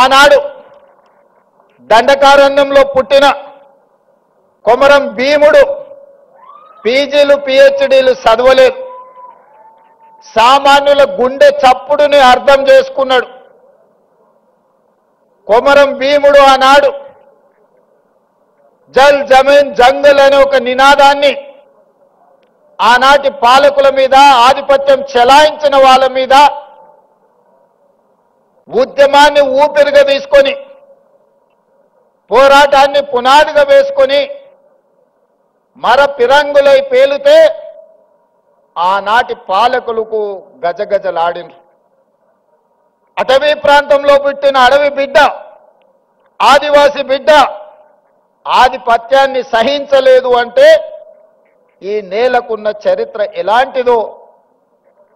ఆనాడు దండకారణ్యంలో పుట్టిన కొమరం భీముడు పీజీలు పిహెచ్డీలు చదవలేదు. సామాన్యుల గుండె చప్పుడుని అర్థం చేసుకున్నాడు. కొమరం భీముడు ఆనాడు జల్ జమీన్ జంగల్ అనే ఒక నినాదాన్ని ఆనాటి పాలకుల మీద, ఆధిపత్యం చెలాయించిన వాళ్ళ మీద ఉద్యమాన్ని ఊపిరిగా తీసుకొని, పోరాటాన్ని పునాదిగా వేసుకొని మర పిరంగులై పేలితే ఆనాటి పాలకులకు గజగజలాడిన అటవీ ప్రాంతంలో పుట్టిన అడవి బిడ్డ, ఆదివాసి బిడ్డ ఆధిపత్యాన్ని సహించలేదు అంటే ఈ నేలకున్న చరిత్ర ఎలాంటిదో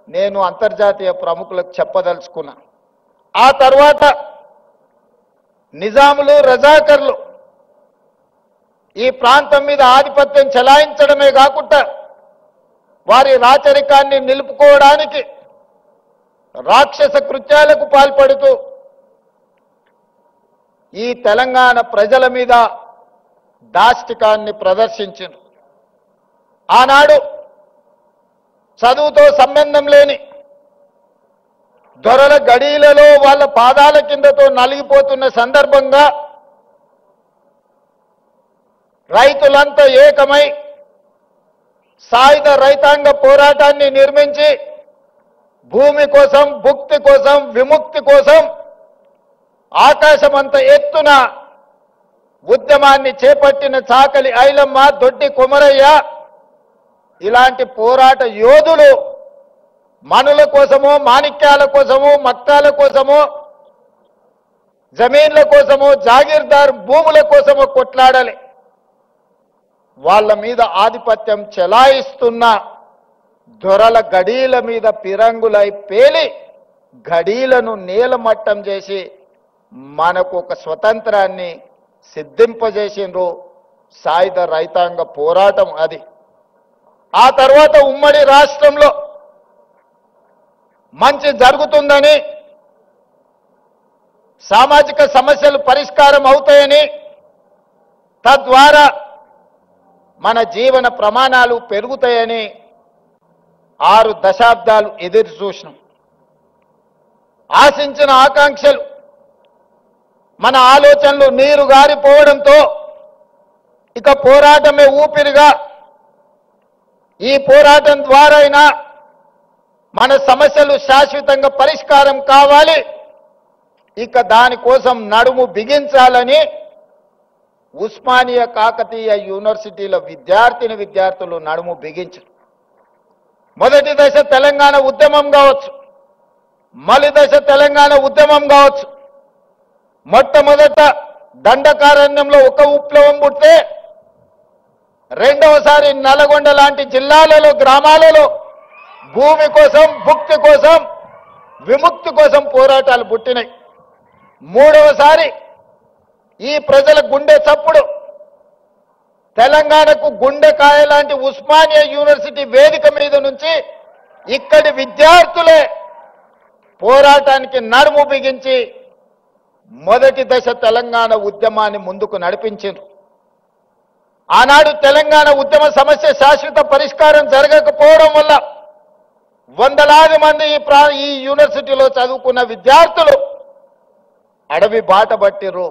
నేను అంతర్జాతీయ ప్రముఖులకు చెప్పదలుచుకున్నా. ఆ తర్వాత నిజాములు, రజాకర్లు ఈ ప్రాంతం మీద ఆధిపత్యం చెలాయించడమే కాకుండా వారి రాచరికాన్ని నిలుపుకోవడానికి రాక్షస కృత్యాలకు పాల్పడుతూ ఈ తెలంగాణ ప్రజల మీద దాష్టికాన్ని ప్రదర్శించారు. ఆనాడు చదువుతో సంబంధం లేని దొరల గడీలలో వాళ్ళ పాదాల కిందతో నలిగిపోతున్న సందర్భంగా రైతులంతా ఏకమై సాయుధ రైతాంగ పోరాటాన్ని నిర్మించి భూమి కోసం, భుక్తి కోసం, విముక్తి కోసం ఆకాశమంత ఎత్తున ఉద్యమాన్ని చేపట్టిన చాకలి ఐలమ్మ, దొడ్డి కొమరయ్య ఇలాంటి పోరాట యోధులు మనుల కోసమో, మాణిక్యాల కోసమో, మక్తాల కోసమో, జమీన్ల కోసమో, జాగీర్దార్ భూముల కోసమో కొట్లాడాలి. వాళ్ళ మీద ఆధిపత్యం చెలాయిస్తున్న దొరల గడీల మీద పిరంగులై పేలి గడీలను నేలమట్టం చేసి మనకు ఒక స్వతంత్రాన్ని సిద్ధింపజేసిండ్రు. సాయుధ రైతాంగ పోరాటం అది. ఆ తర్వాత ఉమ్మడి రాష్ట్రంలో మంచి జరుగుతుందని, సామాజిక సమస్యలు పరిష్కారం అవుతాయని, తద్వారా మన జీవన ప్రమాణాలు పెరుగుతాయని 6 దశాబ్దాలు ఎదురు చూసినాం. ఆశించిన ఆకాంక్షలు, మన ఆలోచనలు నీరు గారిపోవడంతో ఇక పోరాటమే ఊపిరిగా, ఈ పోరాటం ద్వారా అయినా మన సమస్యలు శాశ్వతంగా పరిష్కారం కావాలి, ఇక దానికోసం నడుము బిగించాలని ఉస్మానియా కాకతీయ యూనివర్సిటీల విద్యార్థులు నడుము బిగించారు. మొదటి దశ తెలంగాణ ఉద్యమం కావచ్చు, మలి దశ తెలంగాణ ఉద్యమం కావచ్చు. మొట్టమొదట దండకారణ్యంలో ఒక విప్లవం పుడితే రెండవసారి నల్గొండ లాంటి జిల్లాలలో, గ్రామాలలో భూమి కోసం, భుక్తి కోసం, విముక్తి కోసం పోరాటాలు పుట్టినాయి. మూడవసారి ఈ ప్రజల గుండె చప్పుడు తెలంగాణకు గుండెకాయ లాంటి ఉస్మానియా యూనివర్సిటీ వేదిక మీద నుంచి ఇక్కడి విద్యార్థులే పోరాటానికి నడుము బిగించి మొదటి దశ తెలంగాణ ఉద్యమాన్ని ముందుకు నడిపించారు. ఆనాడు తెలంగాణ ఉద్యమ సమస్య శాశ్వత పరిష్కారం జరగకపోవడం వల్ల వందలాది మంది ఈ యూనివర్సిటీలో చదువుకున్న విద్యార్థులు అడవి బాట పట్టిర్రు,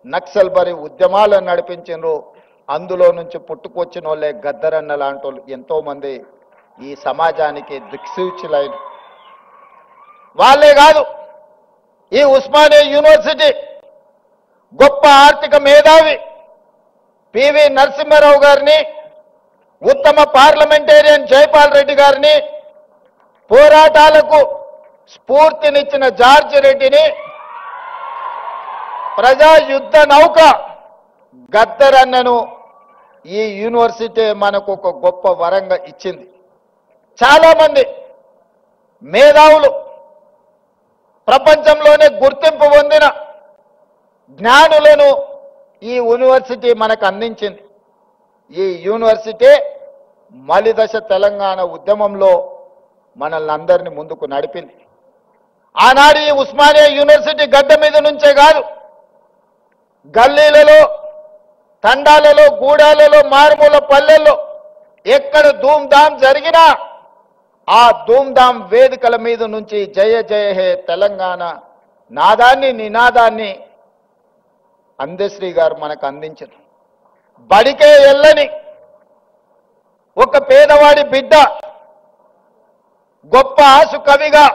నక్సల్ బరి ఉద్యమాలను నడిపించారు. అందులో నుంచి పుట్టుకొచ్చిన వాళ్ళే గద్దరన్న లాంటి వాళ్ళు ఎంతో మంది ఈ సమాజానికి దిక్సూచులైన వాళ్ళే కాదు. ఈ ఉస్మానియా యూనివర్సిటీ గొప్ప ఆర్థిక మేధావి పివి నరసింహారావు గారిని, ఉత్తమ పార్లమెంటేరియన్ జైపాల్ రెడ్డి గారిని, పోరాటాలకు స్ఫూర్తినిచ్చిన జార్జ్ రెడ్డిని, ప్రజా యుద్ధ నౌక గద్దరన్నను ఈ యూనివర్సిటీ మనకు ఒక గొప్ప వరంగా ఇచ్చింది. చాలా మంది మేధావులు, ప్రపంచంలోనే గుర్తింపు పొందిన జ్ఞానులను ఈ యూనివర్సిటీ మనకు అందించింది. ఈ యూనివర్సిటీ మలిదశ తెలంగాణ ఉద్యమంలో మనల్ని అందరినీ ముందుకు నడిపింది. ఆనాడు ఈ ఉస్మానియా యూనివర్సిటీ గడ్డ మీద నుంచే కాదు, గల్లీలలో, తండాలలో, గూడాలలో, మారుమూల పల్లెల్లో ఎక్కడ ధూమ్ధామ్ జరిగినా ఆ ధూమ్ధామ్ వేదికల మీద నుంచి జయ జయ హే తెలంగాణ నాదాన్ని, నినాదాన్ని అందశ్రీ గారు మనకు అందించారు. బడికే ఎల్లని ఒక పేదవాడి బిడ్డ గొప్ప ఆసు కవిగా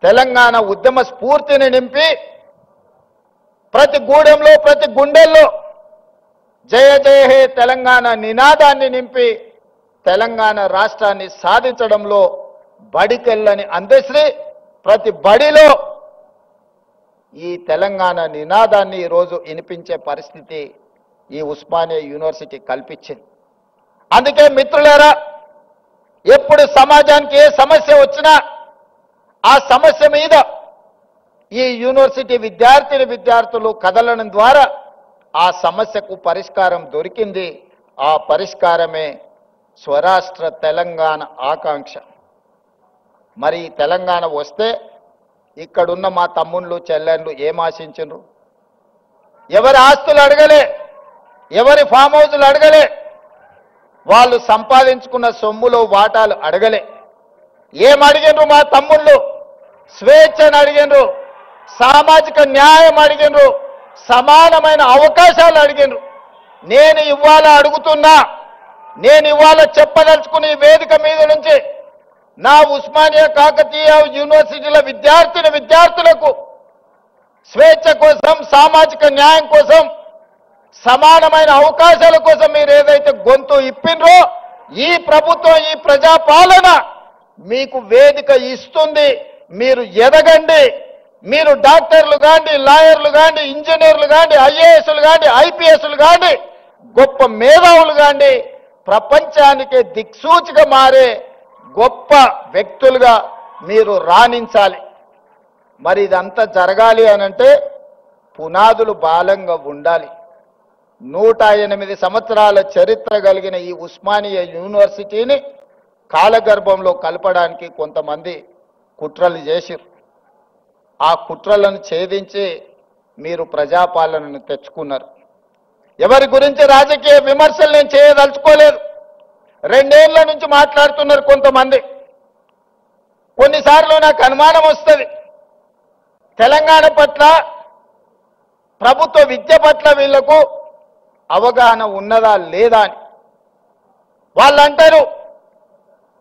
తెలంగాణ ఉద్యమ స్ఫూర్తిని నింపి ప్రతి గూడెంలో, ప్రతి గుండెల్లో జయ జయ హే తెలంగాణ నినాదాన్ని నింపి తెలంగాణ రాష్ట్రాన్ని సాధించడంలో బడికెళ్ళని అందశ్రీ ప్రతి బడిలో ఈ తెలంగాణ నినాదాన్ని ఈరోజు వినిపించే పరిస్థితి ఈ ఉస్మానియా యూనివర్సిటీ కల్పించింది. అందుకే మిత్రులారా, ఎప్పుడు సమాజానికి ఏ సమస్య వచ్చినా ఆ సమస్య మీద ఈ యూనివర్సిటీ విద్యార్థులు కదలడం ద్వారా ఆ సమస్యకు పరిష్కారం దొరికింది. ఆ పరిష్కారమే స్వరాష్ట్ర తెలంగాణ ఆకాంక్ష. మరి తెలంగాణ వస్తే ఇక్కడున్న మా తమ్ముళ్ళు చెల్లెళ్ళు ఏం ఆశించరు? ఎవరి ఆస్తులు అడగలే, ఎవరి ఫామ్ హౌస్లు అడగలే, వాళ్ళు సంపాదించుకున్న సొమ్ములో వాటాలు అడగలే. ఏం అడిగినరు మా తమ్ముళ్ళు? స్వేచ్ఛను అడిగినరు, సామాజిక న్యాయం అడిగినరు, సమానమైన అవకాశాలు అడిగినరు. నేను ఇవాళ అడుగుతున్నా, నేను ఇవాళ చెప్పదలుచుకుని ఈ వేదిక మీద నుంచి నా ఉస్మానియా కాకతీయ యూనివర్సిటీల విద్యార్థులకు స్వేచ్ఛ కోసం, సామాజిక న్యాయం కోసం, సమానమైన అవకాశాల కోసం మీరు ఏదైతే గొంతు ఇప్పినరో ఈ ప్రభుత్వం, ఈ ప్రజాపాలన మీకు వేదిక ఇస్తుంది. మీరు ఎదగండి. మీరు డాక్టర్లు కాండి, లాయర్లు కాండి, ఇంజనీర్లు కాండి, ఐఏఎస్లు కాండి, ఐపీఎస్లు కాండి, గొప్ప మేధావులు కాండి, ప్రపంచానికే దిక్సూచిగా మారే గొప్ప వ్యక్తులుగా మీరు రాణించాలి. మరి ఇదంతా జరగాలి అనంటే పునాదులు బలంగా ఉండాలి. 108 సంవత్సరాల చరిత్ర కలిగిన ఈ ఉస్మానియా యూనివర్సిటీని కాలగర్భంలో కలపడానికి కొంతమంది కుట్రలు చేసిరు. ఆ కుట్రలను ఛేదించి మీరు ప్రజాపాలనను తెచ్చుకున్నారు. ఎవరి గురించి రాజకీయ విమర్శలు నేను చేయదలుచుకోలేదు. 2 ఏళ్ల నుంచి మాట్లాడుతున్నారు కొంతమంది. కొన్నిసార్లు నాకు అనుమానం వస్తుంది, తెలంగాణ పట్ల, ప్రభుత్వ విద్య పట్ల వీళ్లకు అవగాహన ఉన్నదా లేదా అని. వాళ్ళు అంటారు,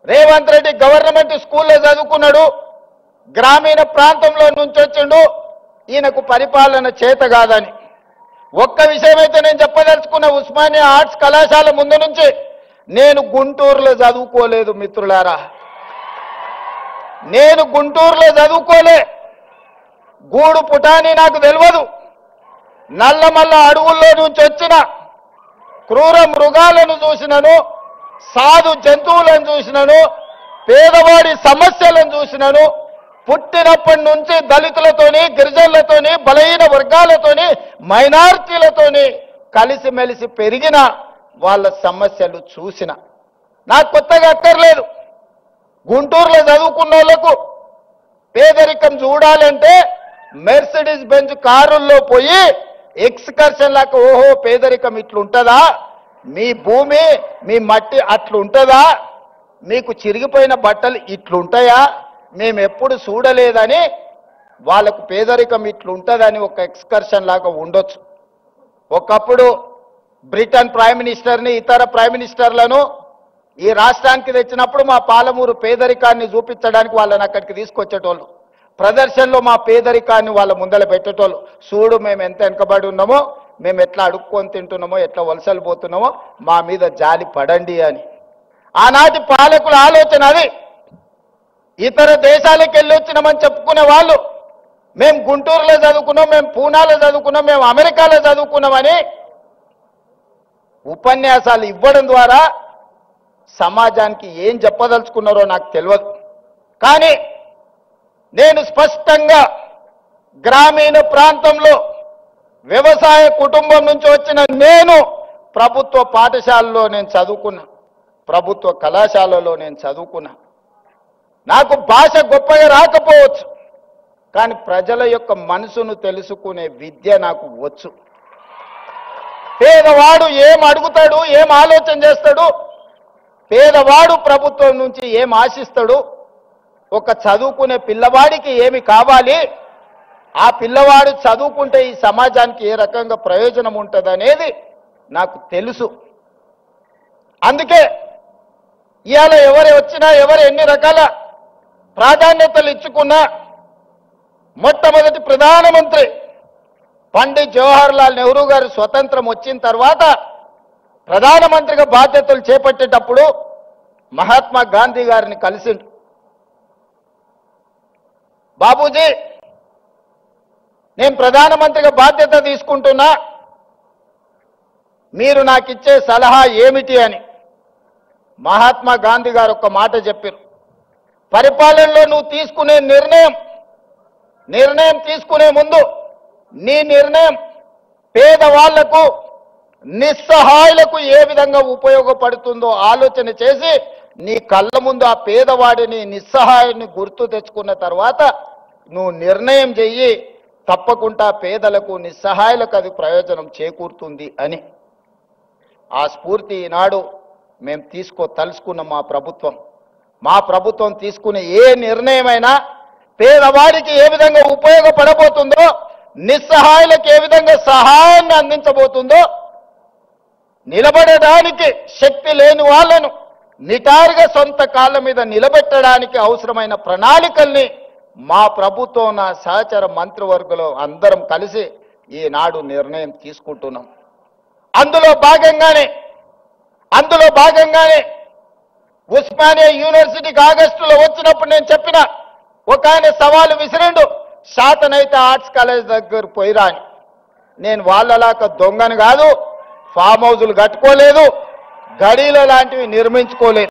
రేవంత్ రెడ్డి గవర్నమెంట్ స్కూల్లో చదువుకున్నాడు, గ్రామీణ ప్రాంతంలో నుంచి వచ్చిండు, ఈయనకు పరిపాలన చేత కాదని. ఒక్క విషయం అయితే నేను చెప్పదలుచుకున్న, ఉస్మానియా ఆర్ట్స్ కళాశాల ముందు నుంచి నేను గుంటూరులో చదువుకోలేదు మిత్రులారా. నేను గుంటూరులో చదువుకోలే. గూడు పుటాని నాకు తెలియదు. నల్లమల్ల అడవుల్లో నుంచి వచ్చిన క్రూర మృగాలను చూసినను, సాధు జంతువులను చూసినను, పేదవాడి సమస్యలను చూసినను. పుట్టినప్పటి నుంచి దళితులతోని, గిరిజనులతోని, బలహీన వర్గాలతోని, మైనారిటీలతోని కలిసిమెలిసి పెరిగిన వాళ్ళ సమస్యలు చూసిన. నాకు కొత్తగా అక్కర్లేదు. గుంటూరులో చదువుకున్న వాళ్ళకు పేదరికం చూడాలంటే మెర్సిడీస్ బెంజ్ కారుల్లో పోయి ఎక్స్కర్షన్ లాగా, ఓహో పేదరికం ఇట్లుంటుందా, మీ భూమి మీ మట్టి అట్లుంటుందా, మీకు చిరిగిపోయిన బట్టలు ఇట్లుంటాయా, మేము ఎప్పుడు చూడలేదని వాళ్ళకు పేదరికం ఇట్లుంటుందని ఒక ఎక్స్కర్షన్ లాగా ఉండొచ్చు. ఒకప్పుడు బ్రిటన్ ప్రైమ్ మినిస్టర్ని, ఇతర ప్రైమ్ మినిస్టర్లను ఈ రాష్ట్రానికి తెచ్చినప్పుడు మా పాలమూరు పేదరికాన్ని చూపించడానికి వాళ్ళని అక్కడికి తీసుకొచ్చేటోళ్ళు. ప్రదర్శనలో మా పేదరికాన్ని వాళ్ళ ముందర పెట్టేటోళ్ళు. చూడు మేము ఎంత వెనుకబడి ఉన్నామో, మేము ఎట్లా అడుక్కొని తింటున్నామో, ఎట్లా వలసలు పోతున్నామో, మా మీద జాలి పడండి అని. ఆనాటి పాలకుల ఆలోచన అది. ఇతర దేశాలకు వెళ్ళి వచ్చినామని చెప్పుకునే వాళ్ళు, మేము గుంటూరులో చదువుకున్నాం, మేము పూనాలో చదువుకున్నాం, మేము అమెరికాలో చదువుకున్నామని ఉపన్యాసాలు ఇవ్వడం ద్వారా సమాజానికి ఏం చెప్పదలుచుకున్నారో నాకు తెలియదు. కానీ నేను స్పష్టంగా గ్రామీణ ప్రాంతంలో వ్యవసాయ కుటుంబం నుంచి వచ్చిన నేను ప్రభుత్వ పాఠశాలలో నేను చదువుకున్నా, ప్రభుత్వ కళాశాలలో నేను చదువుకున్నా. నాకు భాష గొప్పగా రాకపోవచ్చు, కానీ ప్రజల యొక్క మనసును తెలుసుకునే విద్య నాకు వచ్చు. పేదవాడు ఏం అడుగుతాడు, ఏం ఆలోచన చేస్తాడు, పేదవాడు ప్రభుత్వం నుంచి ఏం ఆశిస్తాడు, ఒక చదువుకునే పిల్లవాడికి ఏమి కావాలి, ఆ పిల్లవాడు చదువుకుంటే ఈ సమాజానికి ఏ రకంగా ప్రయోజనం ఉంటుంది అనేది నాకు తెలుసు. అందుకే ఇవాళ ఎవరు వచ్చినా, ఎవరు ఎన్ని రకాల ప్రాధాన్యతలు ఇచ్చుకున్నా, మొట్టమొదటి ప్రధానమంత్రి పండిత్ జవహర్లాల్ నెహ్రూ గారు స్వతంత్రం వచ్చిన తర్వాత ప్రధానమంత్రిగా బాధ్యతలు చేపట్టేటప్పుడు మహాత్మా గాంధీ గారిని కలిసిండు. బాబూజీ, నేను ప్రధానమంత్రిగా బాధ్యత తీసుకుంటున్నా, మీరు నాకు ఇచ్చే సలహా ఏమిటి అని మహాత్మా గాంధీ గారు ఒక మాట చెప్పారు. పరిపాలనలో నువ్వు తీసుకునే నిర్ణయం తీసుకునే ముందు నీ నిర్ణయం పేదవాళ్లకు, నిస్సహాయులకు ఏ విధంగా ఉపయోగపడుతుందో ఆలోచన చేసి నీ కళ్ళ ముందు ఆ పేదవాడిని, నిస్సహాయుని గుర్తు తెచ్చుకున్న తర్వాత నువ్వు నిర్ణయం చెయ్యి, తప్పకుండా పేదలకు, నిస్సహాయులకు అది ప్రయోజనం చేకూరుతుంది అని. ఆ స్ఫూర్తి ఈనాడు మేము తలుసుకున్న మా ప్రభుత్వం తీసుకునే ఏ నిర్ణయమైనా పేదవాడికి ఏ విధంగా ఉపయోగపడబోతుందో, నిస్సహాయులకు ఏ విధంగా సహాయాన్ని అందించబోతుందో, నిలబడడానికి శక్తి లేని వాళ్ళను నిటారుగా సొంత కాళ్ళ మీద నిలబెట్టడానికి అవసరమైన ప్రణాళికల్ని మా ప్రభుత్వం, నా సహచర మంత్రివర్గంలో అందరం కలిసి ఈనాడు నిర్ణయం తీసుకుంటున్నాం. అందులో భాగంగానే ఉస్మానియా యూనివర్సిటీకి ఆగస్టులో వచ్చినప్పుడు నేను చెప్పిన, ఒక ఆయన సవాలు విసిరిండు, శాతనైతే ఆర్ట్స్ కాలేజ్ దగ్గర పోయిరా అని. నేను వాళ్ళలాగా దొంగను కాదు, ఫామ్ హౌజులు కట్టుకోలేదు, గడీల లాంటివి నిర్మించుకోలేదు.